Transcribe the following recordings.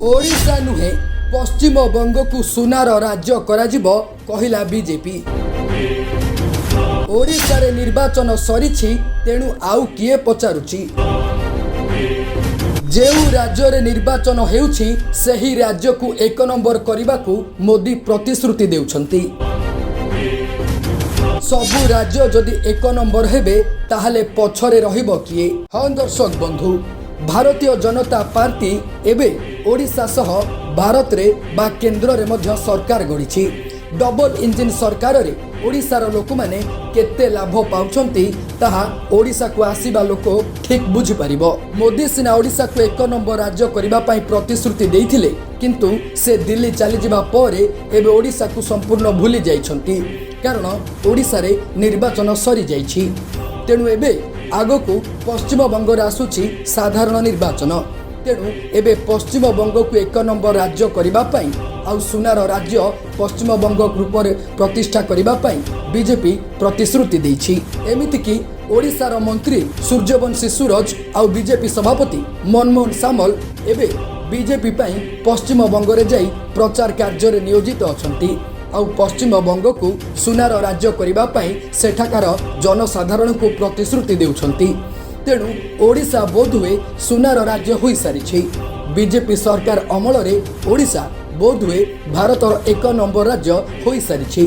ओडिशा नुहे पश्चिम बंग को सुनार राज्य कराजिबो कहिला बीजेपी। ओडिशा रे निर्वाचन सरीछि तेणु आउ किए पचारुछि। जेउ राज्य रे निर्वाचन हेउछि सेही राज्य को एक नंबर करबाकू मोदी प्रतिश्रुति देउछंती। सबु राज्य जदि एक नंबर हेबे ताहले पछरे रहिबो किए। हाँ दर्शक बंधु, भारतीय जनता पार्टी एबे ओडिशा सह भारत रे बा केंद्र रे मध्य सरकार गढ़ी। डबल इंजिन सरकार रे ओडिशार लोक माने केते लाभ पाउछंती ताहा ओडिशा को आसीबा लोक ठीक बुझी परिबो। मोदी सिना ओडिशा को एक नंबर राज्य करबा पई प्रतिश्रुति देइथिले, किंतु से दिल्ली चली जिबा परे एबे ओडिशा को संपूर्ण भूली जाइछंती, कारण ओडिशा रे निर्वाचन सरी जाइछि। तेणु एबे आगकू पश्चिम बंग आसुछि साधारण निर्वाचन। तेणु एबे पश्चिम बंग को एक नंबर राज्य करबा पई आउ सुनार राज्य पश्चिम बंग रूप प्रतिष्ठा करबा पई बीजेपी प्रतिश्रुति देइछि। एमिति कि ओडिशार मंत्री सूर्यवंशी सूरज आउ बीजेपी सभापति मनमोहन सामल एबे बीजेपी पई पश्चिम बंग रे जाई प्रचार कार्य रे नियोजित अछंती। आउ पश्चिम बंग को सुनार राज्य करबा पई सेठाकार जनसाधारण को प्रतिश्रुति देउछंती। तेणु ओडिशा बोधुए सुनार राज्य होई सारिछि। बीजेपी सरकार अमल रे ओडिशा बोधुए भारतर एक नंबर राज्य होई सारिछि।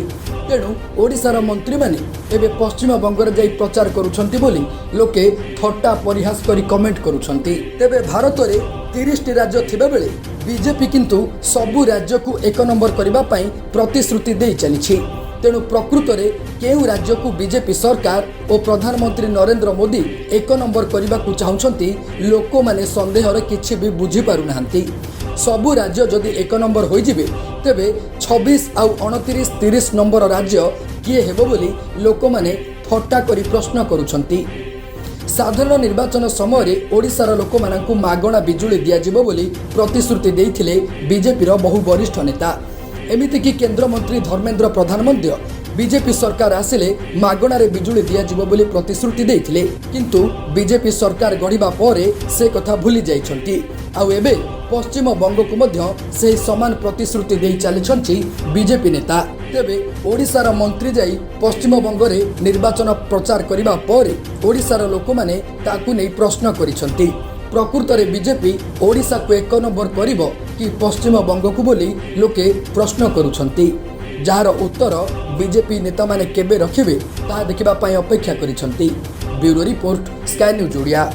तेणु ओडिशार मंत्री माने एबे पश्चिम बंगर जाई प्रचार करुछंती बोली लोके थट्टा परिहास करी कमेंट करुछंती। तेबे भारत रे 30 राज्य थिबा बेले बीजेपी किंतु सबु राज्य को एक नंबर करबा पई प्रतिश्रुति दे चलीछि। तेणु प्रकृत रे केउ राज्य को बीजेपी सरकार और प्रधानमंत्री नरेंद्र मोदी एक नंबर करबा को चाहुछंती लोक माने संदेह रे किछि भी बुझी पारु नाहंती। सबु राज्य जदि एक नंबर होई जिबे तेबे 26 आउ 29 30 नंबर राज्य किए हेबो बोली लोक माने थट्टा करी प्रश्न करुछंती। साधारण निर्वाचन समय ओडिशार लोक मानकु मागणा बिजुली दिया जिवो बोली प्रतिश्रुति देइथिले बीजेपी रो बहु वरिष्ठ नेता। एमिति कि केंद्र मंत्री धर्मेंद्र प्रधान मध्य बीजेपी सरकार आसिले मागणा रे बिजुली दिया जिवो बोली प्रतिश्रुति देइथिले, किंतु बीजेपी सरकार गढ़िबा परे से कथा भूली जाइछंती। आउ एबे पश्चिम बंग को मध्य से समान प्रतिश्रुति दे चली बीजेपी नेता। तेबे ओडिशार मंत्री जाई पश्चिम बंग रे निर्वाचन प्रचार करिबा परे ओडिशार लोक माने ताकू नै प्रश्न करिसंती। प्रकृत रे बीजेपी ओडिशा को एक नंबर करिबो कि पश्चिम बंग को बोली लोके प्रश्न करुछंती, जार उत्तर बीजेपी नेता माने केबे रखिबे ता देखिबा पई अपेक्षा करिसंती। Bureau report, sky news Odia.